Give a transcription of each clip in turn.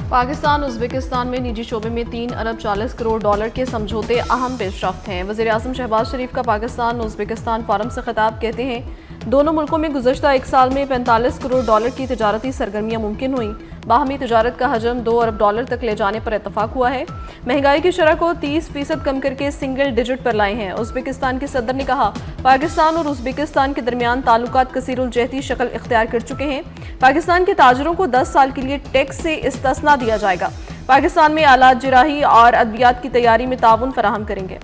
Pakistan Uzbekistan में निजी शोबे में 3 अरब 40 करोड़ डॉलर के समझौते अहम पेशरफ्त हैं। वज़ीर आज़म शहबाज शरीफ का पाकिस्तान उज़्बेकिस्तान फोरम से खिताब कहते हैं, दोनों मुल्कों में गुज़श्ता एक साल में 45 करोड़ डॉलर की तजारती सरगर्मियाँ मुमकिन हुई। बाहमी तजारत का हजम 2 अरब डॉलर तक ले जाने पर इतफाक हुआ है। महंगाई की शरह को 30% कम करके सिंगल डिजिट पर लाए हैं। उज़्बेकिस्तान के सदर ने कहा, पाकिस्तान और उज़्बेकिस्तान के दरमियान ताल्लुकात कसीरुल जहती शक्ल इख्तियार कर चुके हैं। पाकिस्तान के ताजरों को 10 साल के लिए टैक्स से इस्तिस्ना दिया जाएगा। पाकिस्तान में आलात जराही और अद्वियात की तैयारी में ताउन फराहम करेंगे।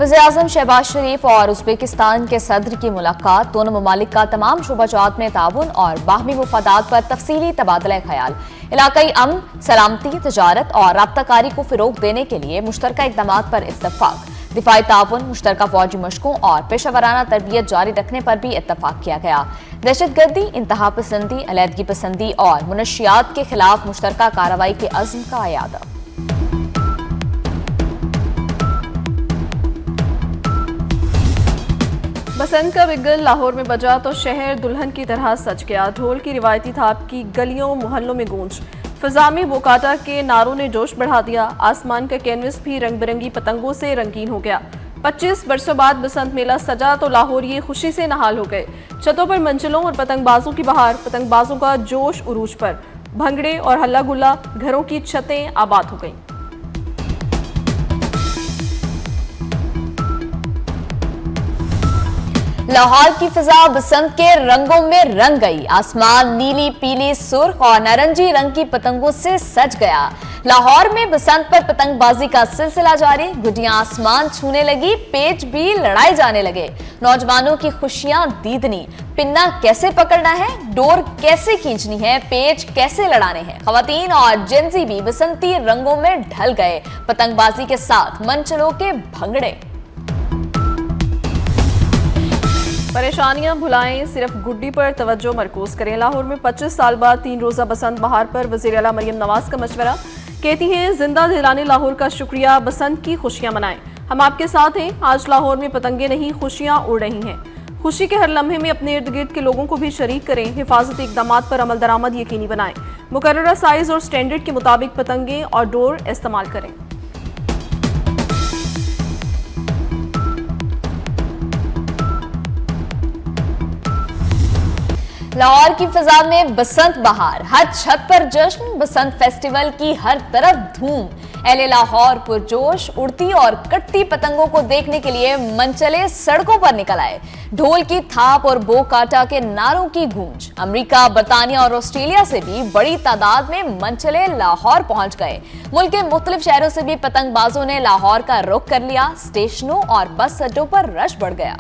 वज़ीर-ए-आज़म शहबाज शरीफ और उज़्बेकिस्तान के सदर की मुलाकात दोनों ममालिक का तमाम शोबाजात में ताउन और बाहमी मुफादात पर तफसीली तबादला ख्याल, इलाकाई अमन, सलामती, तजारत और राब्ताकारी को फ़रोग़ देने के लिए मुश्तरका इक़दामात पर इत्तफ़ाक, दिफ़ाई ताउन, मुश्तरका फ़ौजी मशकों और पेशावराना तरबियत जारी रखने पर भी इत्तफ़ाक किया गया। दहशतगर्दी, इंतहा पसंदी, अलहदगी पसंदी और मुनशियात के खिलाफ मुश्तरका कार्रवाई के अज़्म का अयादा। बसंत का बिगल लाहौर में बजा तो शहर दुल्हन की तरह सज गया। ढोल की रिवायती थाप की गलियों मोहल्लों में गूंज, फिजा में बोकाटा के नारों ने जोश बढ़ा दिया। आसमान का कैनवस भी रंग बिरंगी पतंगों से रंगीन हो गया। 25 बरसों बाद बसंत मेला सजा तो लाहौरिये खुशी से नहाल हो गए। छतों पर मंचलों और पतंगबाजों की बहार, पतंगबाजों का जोश उरूज पर, भंगड़े और हल्ला गुल्ला, घरों की छतें आबाद हो गईं। लाहौर की फिजा बसंत के रंगों में रंग गई। आसमान नीली, पीली, सुर्ख और नारंगी रंग की पतंगों से सज गया। लाहौर में बसंत पर पतंगबाजी का सिलसिला जारी। गुड्डियां आसमान छूने लगी, पेच भी लड़ाए जाने लगे। नौजवानों की खुशियां दीदनी, पिन्ना कैसे पकड़ना है, डोर कैसे खींचनी है, पेच कैसे लड़ाने हैं। खवातीन और जेंजी भी बसंती रंगों में ढल गए। पतंगबाजी के साथ मंचलों के भंगड़े। परेशानियां भुलाएं, सिर्फ गुड्डी पर तवज्जो मरकूज करें। लाहौर में 25 साल बाद 3 रोजा बसंत बहार पर वज़ीर आला मरियम नवाज का मशवरा। कहती हैं, जिंदा दिलाने लाहौर का शुक्रिया, बसंत की खुशियां मनाएं। हम आपके साथ हैं। आज लाहौर में पतंगे नहीं, खुशियां उड़ रही हैं। खुशी के हर लम्हे में अपने इर्द गिर्द के लोगों को भी शरीक करें। हिफाजती इक़दामात पर अमल दरामद यकीनी बनाएं। मुकर्ररा साइज और स्टैंडर्ड के मुताबिक पतंगे और डोर इस्तेमाल करें। लाहौर की फिजा में बसंत बहार, हर छत पर जश्न, बसंत फेस्टिवल की हर तरफ धूम। अहले लाहौर पुरजोश, उड़ती और कटती पतंगों को देखने के लिए मनचले सड़कों पर निकल आए। ढोल की थाप और बोकाटा के नारों की गूंज। अमेरिका, बरतानिया और ऑस्ट्रेलिया से भी बड़ी तादाद में मनचले लाहौर पहुंच गए। मुल्क के मुख्तलिफ शहरों से भी पतंगबाजों ने लाहौर का रुख कर लिया। स्टेशनों और बस अड्डों पर रश बढ़ गया।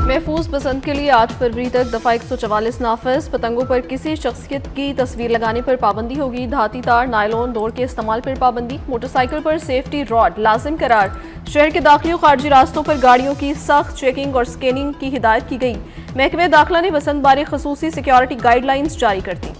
महफूज बसंत के लिए 8 फरवरी तक दफा 144 नाफिज। पतंगों पर किसी शख्सियत की तस्वीर लगाने पर पाबंदी होगी। धाती तार, नायलॉन, डोर के इस्तेमाल पर पाबंदी। मोटरसाइकिल पर सेफ्टी रॉड लाजिम करार। शहर के दाखिली और खारजी रास्तों पर गाड़ियों की सख्त चेकिंग और स्कैनिंग की हिदायत की गई। महकमे दाखिला ने बसंत बारे खसूसी सिक्योरिटी गाइडलाइंस जारी कर दी।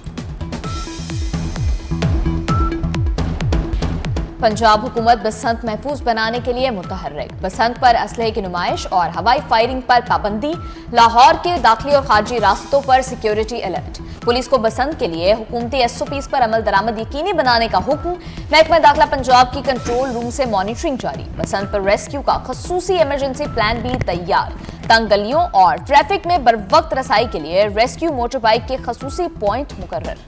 पंजाब हुकूमत बसंत महफूज बनाने के लिए मुतहर्रिक। बसंत पर असलहे की नुमाइश और हवाई फायरिंग पर पाबंदी। लाहौर के दाखिली और खारजी रास्तों पर सिक्योरिटी अलर्ट। पुलिस को बसंत के लिए हुकूमती SOPs पर अमल दरामद यकीनी बनाने का हुक्म। महकमा दाखिला पंजाब की कंट्रोल रूम से मॉनिटरिंग जारी। बसंत पर रेस्क्यू का खसूसी इमरजेंसी प्लान भी तैयार। तंग गलियों और ट्रैफिक में बरवक्त रसाई के लिए रेस्क्यू मोटर बाइक के खसूसी पॉइंट मुकर्रर।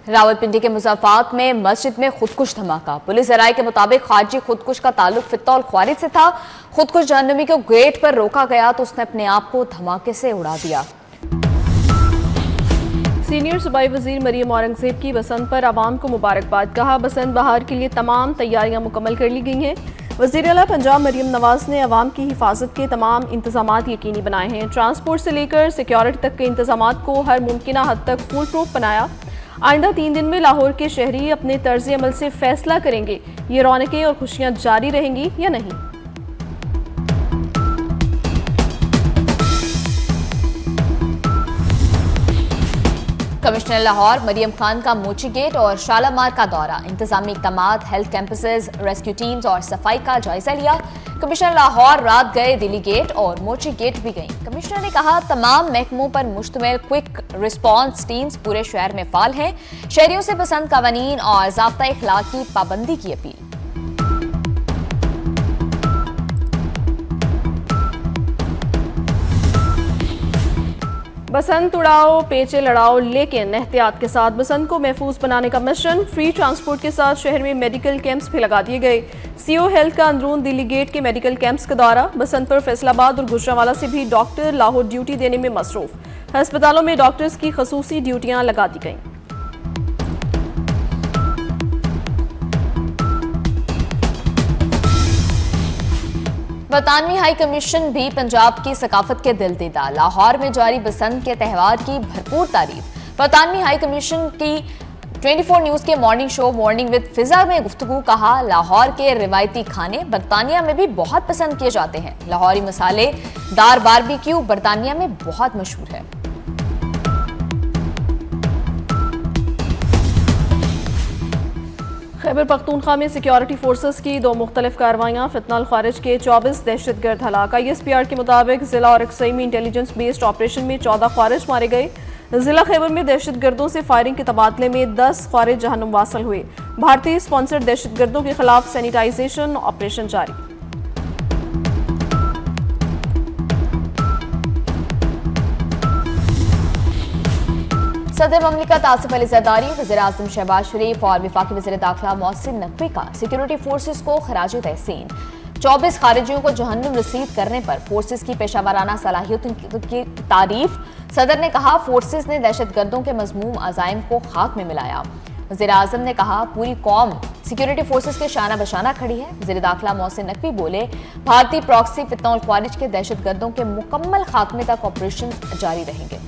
रावलपिंडी के मुज़ाफात में मस्जिद में खुदकुश धमाका। पुलिस राय के मुताबिक खारजी खुदकुश का ताल्लुक फित्तौल ख्वारिज से था। खुदकुश जहन्नमी को गेट पर रोका गया तो उसने अपने आप को धमाके से उड़ा दिया। सीनियर सूबाई वजीर मरियम औरंगजेब की बसंत पर आवाम को मुबारकबाद। कहा, बसंत बहार के लिए तमाम तैयारियां मुकम्मल कर ली गई हैं। वज़ीर आला पंजाब मरियम नवाज ने अवाम की हिफाजत के तमाम इंतजामात यकीनी बनाए हैं। ट्रांसपोर्ट से लेकर सिक्योरिटी तक के इंतजामात को हर मुमकिन हद तक फुल प्रूफ बनाया। आइंदा 3 दिन में लाहौर के शहरी अपने तर्ज अमल से फैसला करेंगे ये रौनकें और खुशियां जारी रहेंगी या नहीं। कमिश्नर लाहौर मरियम खान का मोची गेट और शालामार का दौरा, इंतजामी इक़दामात, हेल्थ कैंपसेस, रेस्क्यू टीम्स और सफाई का जायजा लिया। कमिश्नर लाहौर रात गए दिल्ली गेट और मोची गेट भी गईं। कमिश्नर ने कहा तमाम महकमों पर मुश्तमिल क्विक रिस्पॉन्स टीम्स पूरे शहर में फाल हैं। शहरियों से पसंद कवानीन और ज़ाब्ता इखलाक की पाबंदी की अपील। बसंत उड़ाओ पेचे लड़ाओ लेकिन एहतियात के साथ बसंत को महफूज बनाने का मिशन। फ्री ट्रांसपोर्ट के साथ शहर में मेडिकल कैंप्स भी लगा दिए गए। सीओ हेल्थ का अंदरून दिल्ली गेट के मेडिकल कैंप्स का दौरा। बसंत पर फैसलाबाद और गुजरांवाला से भी डॉक्टर लाहौर ड्यूटी देने में मसरूफ। अस्पतालों में डॉक्टर्स की खसूसी ड्यूटियां लगा दी गईं। बरतानवी हाई कमीशन भी पंजाब की सकाफत के दिल दीदा। लाहौर में जारी बसंत के त्यौहार की भरपूर तारीफ। बरतानवी हाई कमीशन की 24 न्यूज के मॉर्निंग शो मॉर्निंग विद फिजा में गुफ्तगू। कहा लाहौर के रिवायती खाने बरतानिया में भी बहुत पसंद किए जाते हैं। लाहौरी मसाले दार बारबेक्यू बरतानिया में बहुत मशहूर है। खैबर पख्तूनख्वा में सिक्योरिटी फोर्सेस की 2 मुख्तलिफ कार्रवाइयाँ। फितनाल खारिज के 24 दहशतगर्द हलाक। ISPR के मुताबिक जिला और अक्सई में इंटेलिजेंस बेस्ड ऑपरेशन में 14 खारिज मारे गए। जिला खैबर में दहशतगर्दों से फायरिंग के तबादले में 10 खारिज जहन्नुम वासल हुए। भारतीय स्पॉन्सर्ड दहशतगर्दों के खिलाफ सैनिटाइजेशन ऑपरेशन जारी। सदर ममलिकत आसिफ अली जरदारी, वज़ीर आज़म शहबाज शरीफ और वफाकी वज़ीर दाखिला मोहसिन नकवी का सिक्योरिटी फोर्सेस को खराज तहसीन। 24 खारिजियों को जहन्नुम रसीद करने पर फोर्सेस की पेशावराना सलाहियतों की तारीफ। सदर ने कहा फोर्सेस ने दहशतगर्दों के मज़मूम अज़ाइम को खाक में मिलाया। वज़ीर आज़म ने कहा पूरी कौम सिक्योरिटी फोर्सेस के शाना बशाना खड़ी है। वज़ीर दाखिला मोहसिन नकवी बोले भारतीय प्रॉक्सी फितना और ख्वारिज के दहशतगर्दों के मुकम्मल खात्मे तक ऑपरेशन जारी रहेंगे।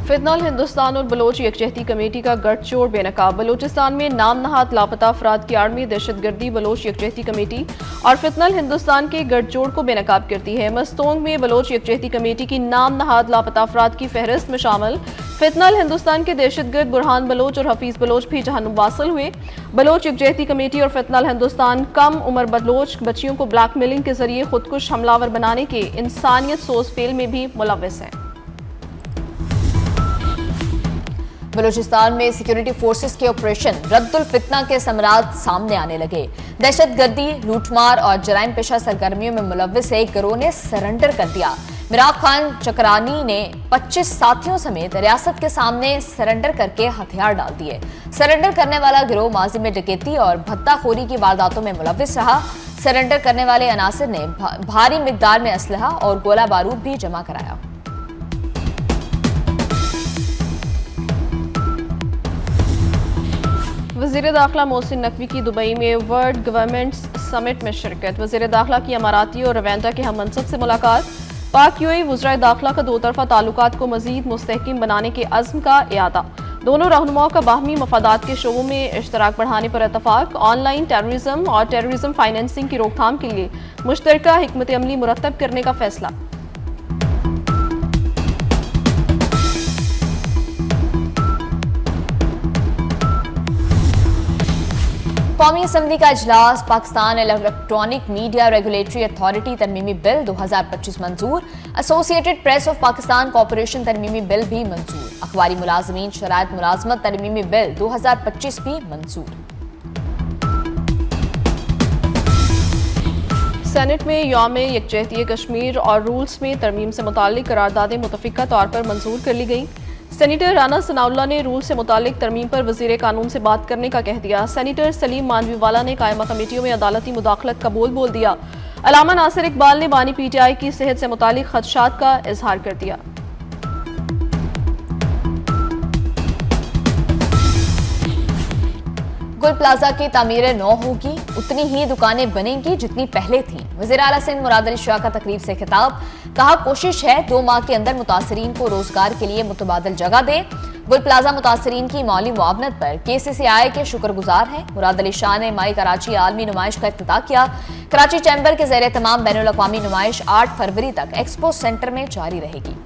फितनाल हिंदुस्तान और बलोच यकजहती कमेटी का गठजोड़ बेनकाब। बलोचिस्तान में नाम नहाद लापता अफराद की आड़ में दहशतगर्दी बलोच यकजहती कमेटी और फितनाल हिंदुस्तान के गठजोड़ को बेनकाब करती है। मस्तोंग में बलोच यकजहती कमेटी की नाम नहाद लापता अफराद की फहरिस्त में शामिल फितनाल हिंदुस्तान के दहशतगर्द बुरहान बलोच और हफीज बलोच भी जहन्नुम वासल हुए। बलोच यकजहती कमेटी और फितनाल हिंदुस्तान कम उम्र बलोच बच्चियों को ब्लैकमेलिंग के जरिए खुदकुश हमलावर बनाने के इंसानियत सोज फेल में भी मुलव्वस हैं। बलूचिस्तान में सिक्योरिटी फोर्सेस के ऑपरेशन रद्दुल फितना के समरात सामने आने लगे। दहशतगर्दी, लूटमार और जराइम पेशा सरगर्मियों में मुलव्वस एक गिरोह ने सरेंडर कर दिया। मिराब खान चकरानी ने 25 साथियों समेत रियासत के सामने सरेंडर करके हथियार डाल दिए। सरेंडर करने वाला गिरोह माजी में डकैती और भत्ताखोरी की वारदातों में मुलव्वस रहा। सरेंडर करने वाले अनासिर ने भारी मिकदार में असलहा और गोला बारूद भी जमा कराया। वज़ीर दाखिला मोहसिन नकवी की दुबई में वर्ल्ड गवर्नमेंट्स समिट में शिरकत। वज़ीर दाखिला की अमाराती और रवैंदा के हम मनसब से मुलाकात। पाक यूएई वज़राए दाखिला का 2 तरफ़ा ताल्लुकात को मज़ीद मुस्तहकिम बनाने के अज़्म का इयादा। दोनों रहनुमाओं का बाहमी मफादात के शोबों में इश्तराक बढ़ाने पर इत्तफाक। ऑनलाइन टेररिज्म और टेररिज्म फाइनेंसिंग की रोकथाम के लिए मुश्तरका हिकमत अमली मुरतब करने का फैसला। कौमी असम्बली का इजलास। Pakistan electronic media regulatory authority तरमीमी बिल 2025 मंजूर। Associated press of Pakistan corporation तरमीमी बिल भी मंजूर। अखबारी मुलाजमीन शराइत मुलाजमत तरमीमी बिल 2025 भी मंजूर। सेनेट में यौम यकजहती कश्मीर और रूल्स में तरमीम से मुताल्लिक करारदादें मुतफ़िका तौर पर मंजूर कर ली गई। सेनेटर राना सनाउल्लाह ने रूल से मुतालिक तरमीम पर वज़ीर कानून से बात करने का कह दिया। सेनेटर सलीम मानवीवाला ने कायमा कमेटियों में अदालती मुदाखलत का बोल दिया। अलामा नासिर इकबाल ने बानी PTI की सेहत से मुतालिक खदशात का इजहार कर दिया। गुल प्लाजा की तामीरें नौ होगी, उतनी ही दुकानें बनेंगी जितनी पहले थी। वज़ीर आला सिंध मुराद अली शाह का तकरीब से खिताब, कहा कोशिश है 2 माह के अंदर मुतासरीन को रोजगार के लिए मुतबादिल जगह दें। गुल प्लाजा मुतासरीन की माली मुआवनत पर KCCI के शुक्रगुजार हैं। मुराद अली शाह ने माई कराची आलमी नुमाइश का इफ्तिताह किया। कराची चैम्बर के ज़ेर तमाम बैनुल अक़वामी नुमाइश 8 फरवरी तक एक्सपो सेंटर में जारी रहेगी।